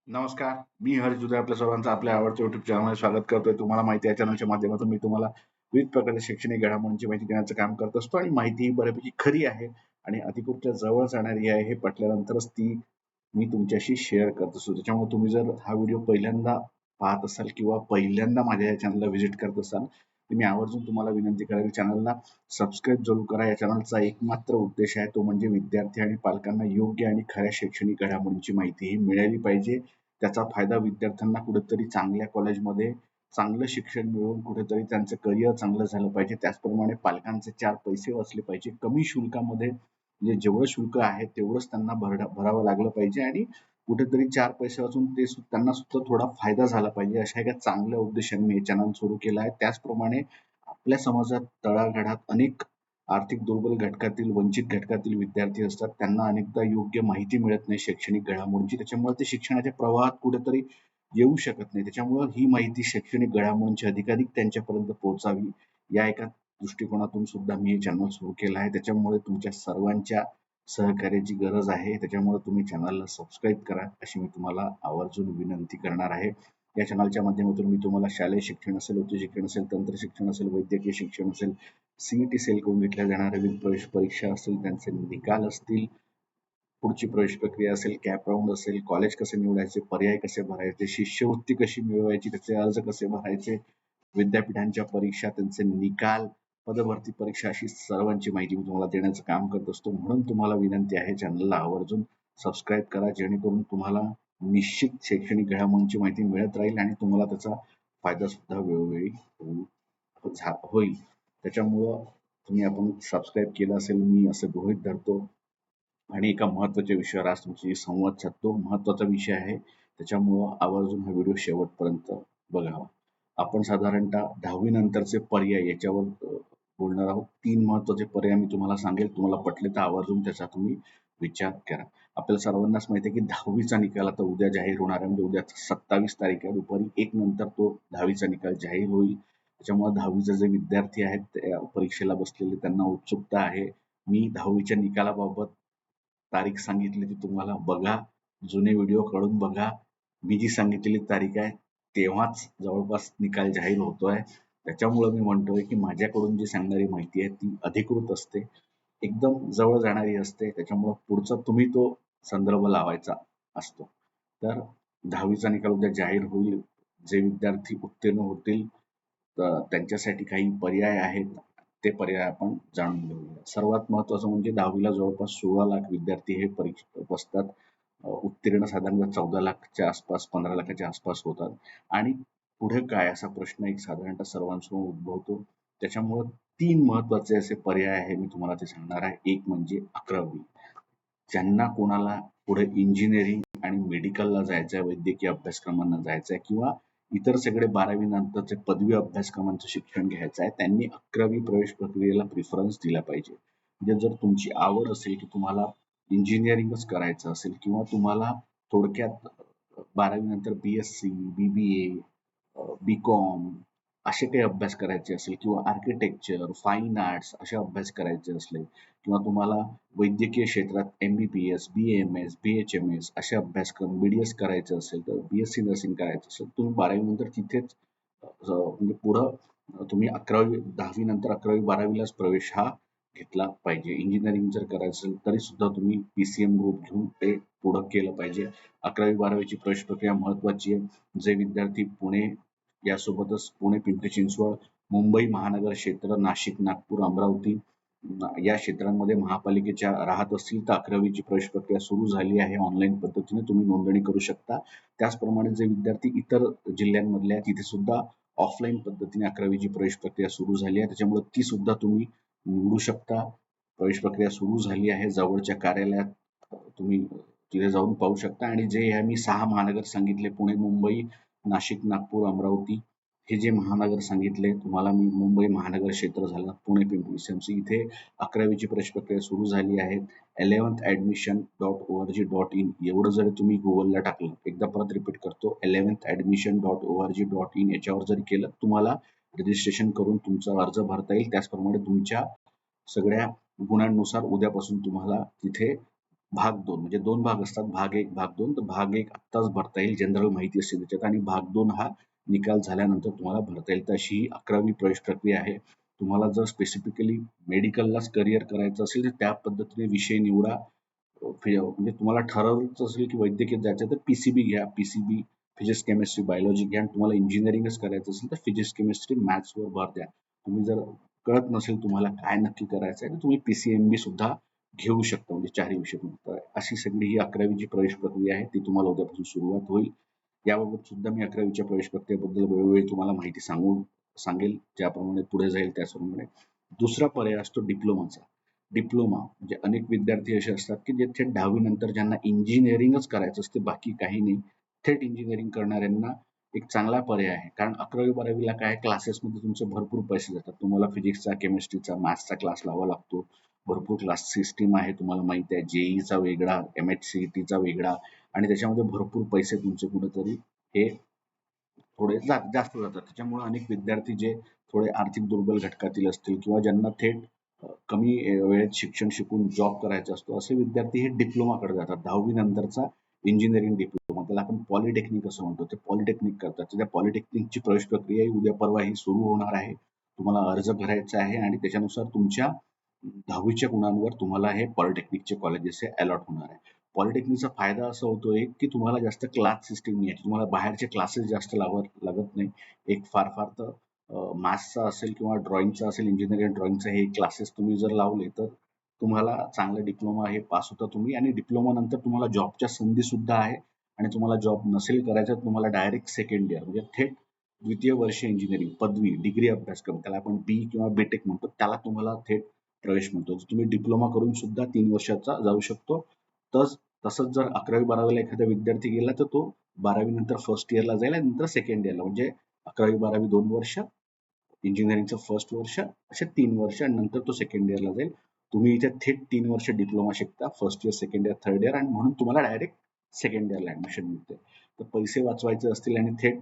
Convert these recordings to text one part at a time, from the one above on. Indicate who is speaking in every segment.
Speaker 1: नमस्कार, मी हर्ष दुधाळे आपल्या सर्वांचं आपल्या आवडत्या युट्यूब चॅनलमध्ये स्वागत करतोय. तुम्हाला माहिती आहे, या चॅनलच्या माध्यमातून मी तुम्हाला विविध प्रकारच्या शैक्षणिक घडामोडींची माहिती देण्याचं काम करत असतो आणि माहिती ही बऱ्यापैकी खरी आहे आणि अधिकृतच्या जवळ जाणारी आहे हे पटल्यानंतरच ती मी तुमच्याशी शेअर करत असतो. त्याच्यामुळे तुम्ही जर हा व्हिडिओ पहिल्यांदा पाहत असाल किंवा पहिल्यांदा माझ्या या चॅनलला व्हिजिट करत असाल तर मी आवर्जून तुम्हाला विनंती करेल, चॅनलला सबस्क्राईब जरूर करा. या चॅनलचा एकमात्र उद्देश आहे तो म्हणजे विद्यार्थी आणि पालकांना योग्य आणि खऱ्या शैक्षणिक घडामोडींची माहिती ही मिळाली पाहिजे. त्याचा फायदा विद्यार्थ्यांना कुठेतरी चांगल्या कॉलेजमध्ये चांगलं शिक्षण मिळवून कुठेतरी त्यांचं करिअर चांगलं झालं पाहिजे. त्याचप्रमाणे पालकांचे 4 पैसे वाचले पाहिजे. कमी शुल्कामध्ये म्हणजे जेवढं शुल्क आहे तेवढंच त्यांना भरावं लागलं पाहिजे आणि कुठेतरी 4 पैसे वाचून त्यांना सुद्धा थोडा फायदा झाला पाहिजे. अशा एका चांगल्या उद्देशाने मी हे चॅनल सुरू केलं आहे. त्याचप्रमाणे आपल्या समाजात तळागाळात अनेक आर्थिक दुर्बल घटकातील, वंचित घटकातील विद्यार्थी असतात. त्यांना अनेकदा योग्य माहिती मिळत नाही शैक्षणिक घडामोडींची. त्याच्यामुळे ते शिक्षणाच्या प्रवाहात कुठेतरी येऊ शकत नाही. त्याच्यामुळं ही माहिती शैक्षणिक घडामोडींची अधिकाधिक त्यांच्यापर्यंत पोहोचावी, या एका दृष्टिकोनातून सुद्धा मी हे चॅनल सुरू केलं आहे. त्याच्यामुळे तुमच्या सर्वांच्या सहकार्याची गरज आहे. त्याच्यामुळे तुम्ही चॅनलला सबस्क्राईब करा, अशी मी तुम्हाला आवर्जून विनंती करणार आहे. या चॅनलच्या माध्यमातून मी तुम्हाला शालेय शिक्षण असेल, उच्च शिक्षण असेल, तंत्र शिक्षण असेल, वैद्यकीय शिक्षण असेल, CET सेल कडून घेतल्या जाणाऱ्या विविध प्रवेश परीक्षा असतील, त्यांचे निकाल असतील, पुढची प्रवेश प्रक्रिया असेल, कॅप राऊंड असेल, कॉलेज कसे निवडायचे, पर्याय कसे भरायचे, शिष्यवृत्ती कशी मिळवायची, त्याचे अर्ज कसे भरायचे, विद्यापीठांच्या परीक्षा, त्यांचे निकाल, पदभरती परीक्षा, अशी सर्वांची माहिती मी तुम्हाला देण्याचं काम करत असतो. म्हणून तुम्हाला विनंती आहे, चॅनलला आवर्जून सबस्क्राईब करा, जेणेकरून तुम्हाला निश्चित शैक्षणिक घडामोडींची माहिती मिळत राहील आणि तुम्हाला त्याचा फायदा सुद्धा वेळोवेळी होईल. त्याच्यामुळं आपण सबस्क्राईब केलं असेल, मी असं गृहीत धरतो. आणि एका महत्त्वाच्या विषयावर आज तुमची संवाद साधतो. महत्त्वाचा विषय आहे, त्याच्यामुळं आवर्जून हा व्हिडिओ शेवटपर्यंत बघावा. आपण साधारणतः 10वी नंतरचे पर्याय याच्यावर बोलणार आहोत. 3 महत्त्वाचे पर्याय मी तुम्हाला सांगेल. तुम्हाला पटले तर आवर्जून त्याचा तुम्ही विचार करा. आपल्याला सर्वांनाच माहिती आहे की 10वीचा निकाल आता उद्या जाहीर होणार आहे. म्हणजे उद्या 27 तारीख आहे. दुपारी 1 नंतर तो 10वीचा निकाल जाहीर होईल. त्याच्यामुळे 10वीचे जे विद्यार्थी आहेत त्या परीक्षेला बसलेले त्यांना उत्सुकता आहे. मी 10वीच्या निकालाबाबत तारीख सांगितली ती तुम्हाला बघा, जुने व्हिडिओ काढून बघा. मी जी सांगितलेली तारीख आहे तेव्हाच जवळपास निकाल जाहीर होतोय. त्याच्यामुळं मी म्हणतोय की माझ्याकडून जी सांगणारी माहिती आहे ती अधिकृत असते, एकदम जवळ जाणारी असते. त्याच्यामुळं पुढचा तुम्ही तो संदर्भ लावायचा असतो. तर 10वीचा निकाल उद्या जाहीर होईल. जे विद्यार्थी उत्तीर्ण होतील त्यांच्यासाठी काही पर्याय आहेत. ते पर्याय आपण जाणून घेऊया. सर्वात महत्त्वाचं म्हणजे 10वीला जवळपास 16 लाख विद्यार्थी हे परीक्षेत बसतात. उत्तीर्ण साधारणतः 14 लाखच्या आसपास, 15 लाखाच्या आसपास होतात आणि पुढे काय असा प्रश्न एक साधारणतः सर्वांसमोर उद्भवतो. त्याच्यामुळं 3 महत्त्वाचे असे पर्याय आहे, मी तुम्हाला ते सांगणार आहे. एक म्हणजे 11वी. ज्यांना कोणाला पुढे इंजिनिअरिंग आणि मेडिकलला जायचं आहे, वैद्यकीय अभ्यासक्रमांना जायचं आहे किंवा इतर सगळे 12वी नंतरचे पदवी अभ्यासक्रमांचं शिक्षण घ्यायचं आहे, त्यांनी 11वी प्रवेश प्रक्रियेला प्रिफरन्स दिला पाहिजे. म्हणजे जर तुमची आवड असेल की तुम्हाला इंजिनिअरिंगच करायचं असेल किंवा तुम्हाला थोडक्यात 12वी नंतर BSc, BBA, BCom असे काही अभ्यास करायचे असेल किंवा आर्किटेक्चर, फाईन आर्ट्स असे अभ्यास करायचे असले किंवा तुम्हाला वैद्यकीय क्षेत्रात MBBS, BAMS, BHMS असे अभ्यासक्रम, BDS करायचं असेल तर BSc नर्सिंग करायचं असेल, तुम्ही 12वी नंतर तिथेच म्हणजे पुढं तुम्ही 10वी नंतर 11वी 12वीलाच प्रवेश हा घेतला पाहिजे. इंजिनिअरिंग जर करायचं असेल तरी सुद्धा तुम्ही PCM ग्रुप घेऊन ते पुढं केलं पाहिजे. 11वी 12वीची प्रवेश प्रक्रिया महत्त्वाची आहे. जे विद्यार्थी पुणे यासोबतच पुणे, पिंपरी चिंचवड, मुंबई महानगर क्षेत्र, नाशिक, नागपूर, अमरावती या क्षेत्रांमध्ये महापालिकेच्या राहत असतील तर 11वीची प्रवेश प्रक्रिया सुरू झाली आहे. ऑनलाईन पद्धतीने तुम्ही नोंदणी करू शकता. त्याचप्रमाणे जे विद्यार्थी इतर जिल्ह्यांमधले आहेत तिथे सुद्धा ऑफलाईन पद्धतीने 11वीची प्रवेश प्रक्रिया सुरू झाली आहे. त्याच्यामुळे ती सुद्धा तुम्ही निवडू शकता. प्रवेश प्रक्रिया सुरू झाली आहे. जवळच्या कार्यालयात तुम्ही तिथे जाऊन पाहू शकता आणि जे मी 6 महानगर सांगितले, पुणे, मुंबई, नाशिक, नागपूर, अमरावती, हे जे महानगर सांगितले तुम्हाला मी, मुंबई महानगर क्षेत्र झालं, पुणे, पिंपरी चिंचवड, इथे 11वीची प्रवेश प्रक्रिया सुरू झाली आहे. 11thadmission.org.in एवढं जर तुम्ही गुगलला टाकलं, एकदा परत रिपीट करतो, 11thadmission.org.in याच्यावर जरी केलं, तुम्हाला रजिस्ट्रेशन करून तुमचा अर्ज भरता येईल. त्याचप्रमाणे तुमच्या सगळ्या गुणांनुसार उद्यापासून तुम्हाला तिथे भाग 2 म्हणजे 2 भाग असतात. भाग 1, भाग 2. तर भाग 1 आत्ताच भरता येईल. जनरल माहिती असते त्याच्यात आणि भाग 2 हा निकाल झाल्यानंतर तुम्हाला भरता येईल. तर अशी ही 11वी प्रवेश प्रक्रिया आहे. तुम्हाला जर स्पेसिफिकली मेडिकललाच करियर करायचं असेल तर त्या पद्धतीने विषय निवडा. म्हणजे तुम्हाला ठरवायचं असेल की वैद्यकीय जायचं तर पी-सी-बी घ्या. पी-सी-बी फिजिक्स, केमिस्ट्री, बायोलॉजी घ्या आणि तुम्हाला इंजिनिअरिंगच करायचं असेल तर फिजिक्स, केमिस्ट्री, मॅथ्सवर भर द्या. तुम्ही जर कळत नसेल तुम्हाला काय नक्की करायचं आहे तर तुम्ही पी-सी-एम-बी सुद्धा घेऊ शकता. म्हणजे 4ही विषय तर अशी सगळी ही 11वीची प्रवेश प्रक्रिया आहे ती तुम्हाला उद्यापासून सुरुवात होईल. याबाबत सुद्धा मी 11वीच्या प्रवेश प्रक्रियेबद्दल वेळोवेळी तुम्हाला माहिती सांगेल. ज्याप्रमाणे पुढे जाईल त्याचप्रमाणे. दुसरा पर्याय असतो डिप्लोमाचा. डिप्लोमा म्हणजे अनेक विद्यार्थी असे असतात की जे थेट 10वी नंतर ज्यांना इंजिनिअरिंगच करायचं असते बाकी काही नाही. थेट इंजिनिअरिंग करणाऱ्यांना एक चांगला पर्याय आहे. कारण 11वी-12वीला काय क्लासेसमध्ये तुमचे भरपूर पैसे जातात. तुम्हाला फिजिक्सचा, केमिस्ट्रीचा, मॅथ्सचा क्लास लावावा लागतो. भरपूर क्लास सिस्टीम आहे तुम्हाला माहिती आहे. जेईचा वेगळा, MHCETचा वेगळा आणि त्याच्यामध्ये भरपूर पैसे तुमचे कुठेतरी हे थोडे जास्त जातात. त्याच्यामुळे अनेक विद्यार्थी जे थोडे आर्थिक दुर्बल घटकातील असतील किंवा ज्यांना थेट कमी वेळेत शिक्षण शिकून जॉब करायचा असतो, असे विद्यार्थी हे डिप्लोमाकडे जातात. 10वी नंतरचा इंजिनिअरिंग डिप्लोमा त्याला आपण पॉलिटेक्निक असं म्हणतो. ते पॉलिटेक्निक करतात. तर त्या पॉलिटेक्निकची प्रवेश प्रक्रिया ही उद्या परवा ही सुरू होणार आहे. तुम्हाला अर्ज भरायचा आहे आणि त्याच्यानुसार तुमच्या 10वीच्या गुणांवर तुम्हाला हे पॉलिटेक्निकचे कॉलेजेस हे अलॉट होणार आहे. पॉलिटेक्निकचा फायदा असा होतो एक की तुम्हाला जास्त क्लास सिस्टीम नाही आहे. तुम्हाला बाहेरचे क्लासेस जास्त लागत नाही. एक फार फार तर मॅथ्सचा असेल किंवा ड्रॉइंगचा असेल, इंजिनिअरिंग ड्रॉइंगचा हे क्लासेस तुम्ही जर लावले तर तुम्हाला चांगला डिप्लोमा हे पास होता तुम्ही आणि डिप्लोमा नंतर तुम्हाला जॉबच्या संधी सुद्धा आहे आणि तुम्हाला जॉब नसेल करायचा तर तुम्हाला डायरेक्ट सेकंड इयर म्हणजे थेट द्वितीय वर्ष इंजिनिअरिंग पदवी डिग्री अभ्यासक्रम त्याला आपण बी किंवा बीटेक म्हणतो त्याला तुम्हाला थेट प्रवेश मिळतो. तुम्ही डिप्लोमा करून सुद्धा 3 वर्षाचा जाऊ शकतो. तसंच जर 11वी-12वीला एखादा विद्यार्थी गेला तर तो 12वी नंतर फर्स्ट इयरला जाईल आणि नंतर सेकंड इयरला म्हणजे 11वी-12वी 2 वर्ष, इंजिनिअरिंगचं फर्स्ट वर्ष असे 3 वर्ष आणि नंतर तो सेकंड इयरला जाईल. तुम्ही इथे थेट 3 वर्ष डिप्लोमा शिकता. First year, second year, third year आणि म्हणून तुम्हाला डायरेक्ट सेकंड इयरला ऍडमिशन मिळते. तर पैसे वाचवायचे असतील आणि थेट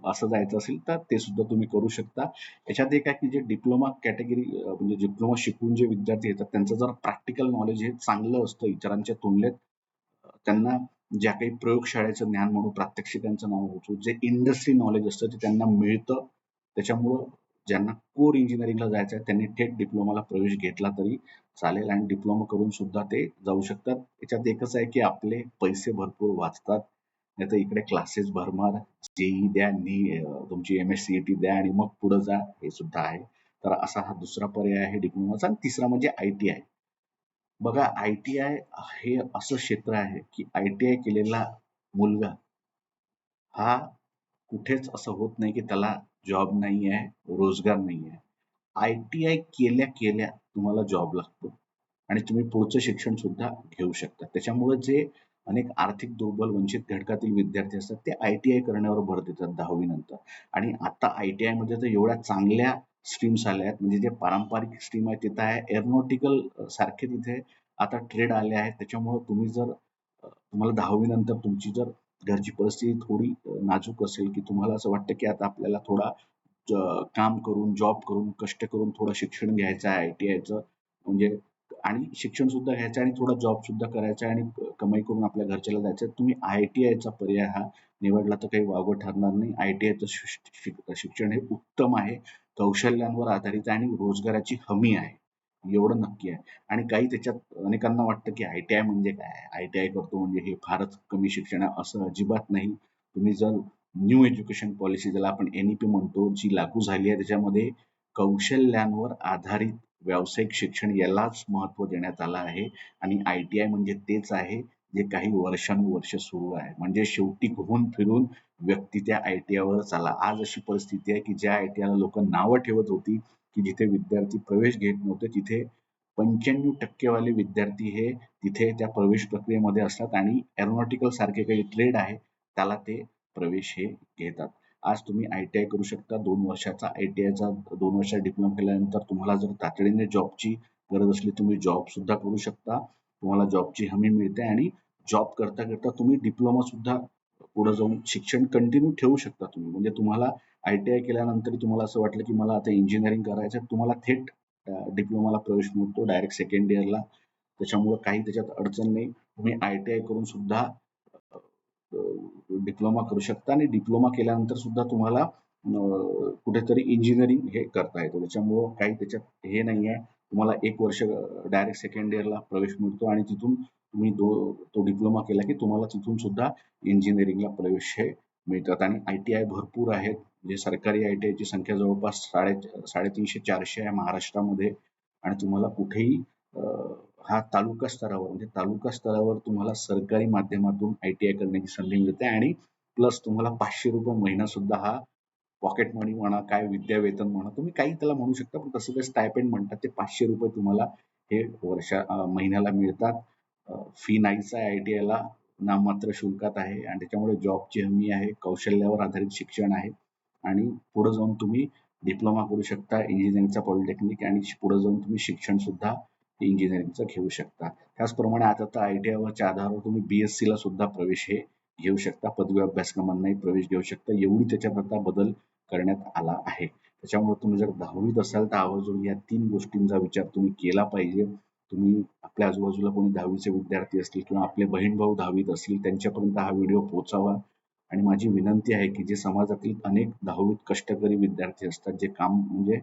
Speaker 1: असं जायचं असेल तर ते सुद्धा तुम्ही करू शकता. याच्यात एक आहे की जे डिप्लोमा कॅटेगरी म्हणजे डिप्लोमा शिकून जे विद्यार्थी येतात त्यांचं जर प्रॅक्टिकल नॉलेज हे चांगलं असतं इतरांच्या तुलनेत त्यांना ज्या काही प्रयोगशाळेचं ज्ञान म्हणून प्रात्यक्षिकांचं नाव होतं जे इंडस्ट्री नॉलेज असतं ते त्यांना मिळतं. त्याच्यामुळं ज्यांना कोर इंजिनिअरिंगला जायचं आहे त्यांनी थेट डिप्लोमाला प्रवेश घेतला तरी चालेल आणि डिप्लोमा करून सुद्धा ते जाऊ शकतात. याच्यात एकच आहे की आपले पैसे भरपूर वाचतात. नाहीतर इकडे क्लासेस भरणार, जेई द्या, तुमची MSCET द्या आणि मग पुढे जा हे सुद्धा आहे. तर असा हा दुसरा पर्याय आहे डिप्लोमाचा आणि तिसरा म्हणजे ITI. बघा ITI हे असं क्षेत्र आहे की ITI केलेला मुलगा हा कुठेच असं होत नाही की त्याला जॉब नाही आहे, रोजगार नाही आहे. ITI केल्या तुम्हाला जॉब लागतो आणि तुम्ही पुढचं शिक्षण सुद्धा घेऊ शकता. त्याच्यामुळे जे अनेक आर्थिक दुर्बल वंचित घटकातील विद्यार्थी असतात ते ITI करण्यावर भर देतात 10वी नंतर आणि आता ITI मध्ये तर एवढ्या चांगल्या स्ट्रीम्स आल्या आहेत म्हणजे जे पारंपरिक स्ट्रीम आहे तिथं आहे एरोनॉटिकल सारखे तिथे आता ट्रेड आले आहेत. त्याच्यामुळे तुम्ही जर तुम्हाला 10वी नंतर तुमची जर घरची परिस्थिती थोडी नाजूक असेल की तुम्हाला असं वाटतं की आता आपल्याला थोडा काम करून, जॉब करून, कष्ट करून थोडं शिक्षण घ्यायचं आहे ITIचं म्हणजे आणि शिक्षण सुद्धा घ्यायचं आहे आणि थोडा जॉब सुद्धा करायचा आहे आणि कमाई करून आपल्या घरच्याला द्यायचं आहे. तुम्ही ITIचा पर्याय हा निवडला तर काही वावगं ठरणार नाही. ITIचं शिक्षण हे उत्तम आहे. कौशल्यांवर आधारित आहे आणि रोजगाराची हमी आहे. एवढं नक्की आहे. आणि काही त्याच्यात अनेकांना वाटतं की ITI म्हणजे काय? ITI करतो म्हणजे हे फारच कमी शिक्षण आहे. असं अजिबात नाही. तुम्ही जर न्यू एज्युकेशन पॉलिसी ज्याला आपण NEP म्हणतो, जी लागू झाली आहे त्याच्यामध्ये कौशल्यांवर आधारित व्यावसायिक शिक्षण यालाच महत्त्व देण्यात आलं आहे आणि ITI म्हणजे तेच आहे जे काही वर्षानुवर्ष सुरू आहे. म्हणजे शेवटी घुमून फिरून व्यक्ती त्या ITI वरच आला. आज अशी परिस्थिती आहे की ज्या ITIला लोकं नावं ठेवत होती की जिथे विद्यार्थी प्रवेश घेत नव्हते तिथे 95% वाले विद्यार्थी हे तिथे त्या प्रवेश प्रक्रियेमध्ये असतात आणि एरोनॉटिकल सारखे काही ट्रेड आहे त्याला ते प्रवेश हे घेतात. आज तुम्ही ITI करू शकता 2 वर्षाचा. ITIचा 2 वर्षाचा डिप्लोमा केल्यानंतर तुम्हाला जर तातडीने जॉबची गरज असली तुम्ही जॉब सुद्धा करू शकता. तुम्हाला जॉबची हमी मिळते आणि जॉब करता तुम्ही डिप्लोमा सुद्धा पुढे जाऊन शिक्षण कंटिन्यू ठेवू शकता तुम्ही. म्हणजे तुम्हाला ITI केल्यानंतर तुम्हाला असं वाटलं की मला आता इंजिनिअरिंग करायचं आहे, तुम्हाला थेट डिप्लोमाला प्रवेश मिळतो डायरेक्ट सेकंड इयरला. त्याच्यामुळे काही त्याच्यात अडचण नाही. तुम्ही ITI करून सुद्धा डिप्लोमा करू शकता आणि डिप्लोमा केल्यानंतर सुद्धा तुम्हाला कुठेतरी इंजिनिअरिंग हे करता येतं. त्याच्यामुळं काही त्याच्यात हे नाही आहे. तुम्हाला 1 वर्ष डायरेक्ट सेकंड इयरला प्रवेश मिळतो आणि तिथून तुम्ही तो डिप्लोमा केला की तुम्हाला तिथून सुद्धा इंजिनिअरिंगला प्रवेश हे मिळतात आणि ITI भरपूर आहेत. म्हणजे सरकारी ITIची संख्या जवळपास 350-400 आहे महाराष्ट्रामध्ये आणि तुम्हाला कुठेही हा तालुका स्तरावर म्हणजे तालुका स्तरावर तुम्हाला सरकारी माध्यमातून ITI करण्याची संधी मिळते आणि प्लस तुम्हाला ₹500 महिना सुद्धा हा पॉकेट मनी म्हणा, काय विद्यावेतन म्हणा, तुम्ही काही त्याला म्हणू शकता, पण तसं ते स्टायपेंड म्हणतात. ते ₹500 तुम्हाला हे महिन्याला मिळतात. फी नाहीच आहे ITIला, नाममात्र शुल्कात आहे आणि त्याच्यामुळे जॉबची हमी आहे, कौशल्यावर आधारित शिक्षण आहे आणि पुढे जाऊन तुम्ही डिप्लोमा करू शकता इंजिनिअरिंगचा पॉलिटेक्निक आणि पुढे जाऊन तुम्ही शिक्षण सुद्धा इंजिनिअरिंगचं घेऊ शकता. त्याचप्रमाणे आता तर ITIच्या आधारावर तुम्ही BScला सुद्धा प्रवेश हे घेऊ शकता. पदवी अभ्यासक्रमांनाही प्रवेश घेऊ शकता. एवढी त्याच्यात आता बदल करण्यात आला आहे. त्याच्यामुळे तुम्ही जर 10वीत असाल तर आवर्जून या 3 गोष्टींचा विचार तुम्ही केला पाहिजे. तुम्ही आपल्या आजूबाजूला कोणी 10वीचे विद्यार्थी असतील किंवा आपले बहीण-भाऊ 10वीत असतील त्यांच्यापर्यंत हा व्हिडिओ पोहोचावा आणि माझी विनंती आहे की जे समाजातील अनेक 10वीत कष्टकरी विद्यार्थी असतात, जे काम म्हणजे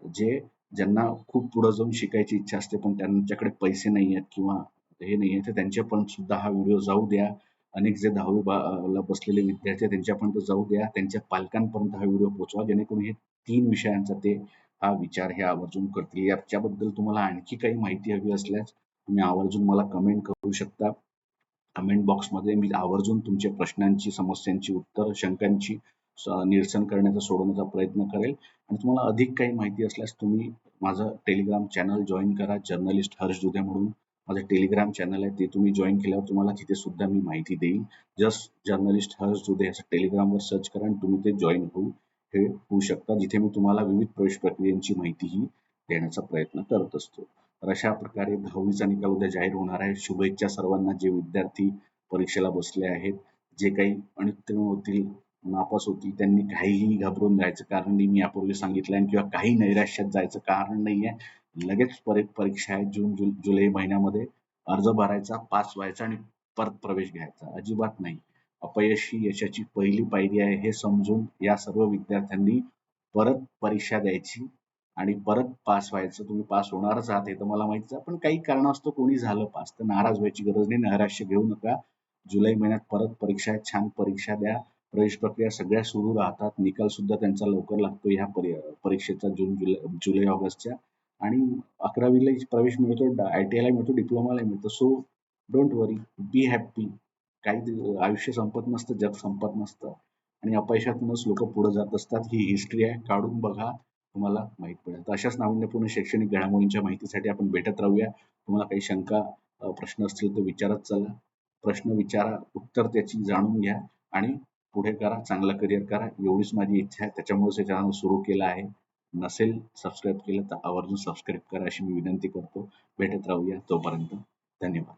Speaker 1: जे ज्यांना खूप पुढे जाऊन शिकायची इच्छा असते पण त्यांच्याकडे पैसे नाही आहेत किंवा हे नाही आहे, तर त्यांच्यापर्यंत सुद्धा हा व्हिडिओ जाऊ द्या. अनेक जे 10वी ला बसलेले विद्यार्थी आहेत त्यांच्यापर्यंत जाऊ द्या. त्यांच्या पालकांपर्यंत हा व्हिडिओ पोहोचवा जेणेकरून हे 3 विषयांचा ते हा विचार हे आवर्जून करतील. याच्याबद्दल तुम्हाला आणखी काही माहिती हवी असल्यास तुम्ही आवर्जून मला कमेंट करू शकता. कमेंट बॉक्समध्ये मी आवर्जून तुमच्या प्रश्नांची, समस्यांची उत्तर, शंकांची निरसन करण्याचा, सोडवण्याचा प्रयत्न करेल आणि तुम्हाला अधिक काही माहिती असल्यास तुम्ही माझं टेलिग्राम चॅनल जॉईन करा. जर्नलिस्ट हर्ष दुधे म्हणून माझं टेलिग्राम चॅनल आहे. ते तुम्ही जॉईन केल्यावर तुम्हाला तिथे सुद्धा मी माहिती देईल. जस्ट जर्नलिस्ट हर्ष दुधे असं टेलिग्रामवर सर्च करा आणि तुम्ही ते जॉईन होऊ शकता. जिथे मी तुम्हाला विविध प्रवेश प्रक्रियांची माहितीही देण्याचा प्रयत्न करत असतो. तर अशा प्रकारे 10वीचा निकाल उद्या जाहीर होणार आहे. शुभेच्छा सर्वांना जे विद्यार्थी परीक्षेला बसले आहेत. जे काही अनुत्तीर्ण होतील, नापास होतील त्यांनी काहीही घाबरून जायचं कारण नाही. मी यापूर्वी सांगितलं किंवा काही नैराश्यात जायचं कारण नाहीये. लगेच परीक्षा आहे जुलै महिन्यामध्ये अर्ज भरायचा, पास व्हायचा आणि परत प्रवेश घ्यायचा. अजिबात नाही. अपयश ही यशाची पहिली पायरी आहे हे समजून या सर्व विद्यार्थ्यांनी परत परीक्षा द्यायची आणि परत पास व्हायचं. तुम्ही पास होणारच आहात हे तर मला माहितीच आहे. पण काही कारणास्तव कोणी झालं पास तर नाराज व्हायची गरज नाही. नैराश्य घेऊ नका. जुलै महिन्यात परत परीक्षा आहे. छान परीक्षा द्या. प्रवेश प्रक्रिया सगळ्या सुरू राहतात. निकाल सुद्धा त्यांचा लवकर लागतो ह्या परीक्षेचा जुलै ऑगस्टच्या आणि 11वीला प्रवेश मिळतो, ITIला मिळतो, डिप्लोमाला मिळतो. So don't worry, be happy. काही आयुष्य संपत नसतं, जग संपत नसतं आणि अपयशातूनच लोक पुढे जात असतात. ही हिस्ट्री आहे. काढून बघा, तुम्हाला माहित पडेल. तर अशाच नाविन्यपूर्ण शैक्षणिक घडामोडींच्या माहितीसाठी आपण भेटत राहूया. तुम्हाला काही शंका, प्रश्न असतील तर विचारत चला. प्रश्न विचारा, उत्तर त्याची जाणून घ्या आणि पुढे करा, चांगलं करिअर करा. एवढीच माझी इच्छा आहे. त्याच्यामुळेच हे चॅनल सुरू केलं आहे. नसेल सबस्क्राईब केलं तर आवर्जून सबस्क्राईब करा अशी मी विनंती करतो. भेटत राहूया तोपर्यंत. धन्यवाद.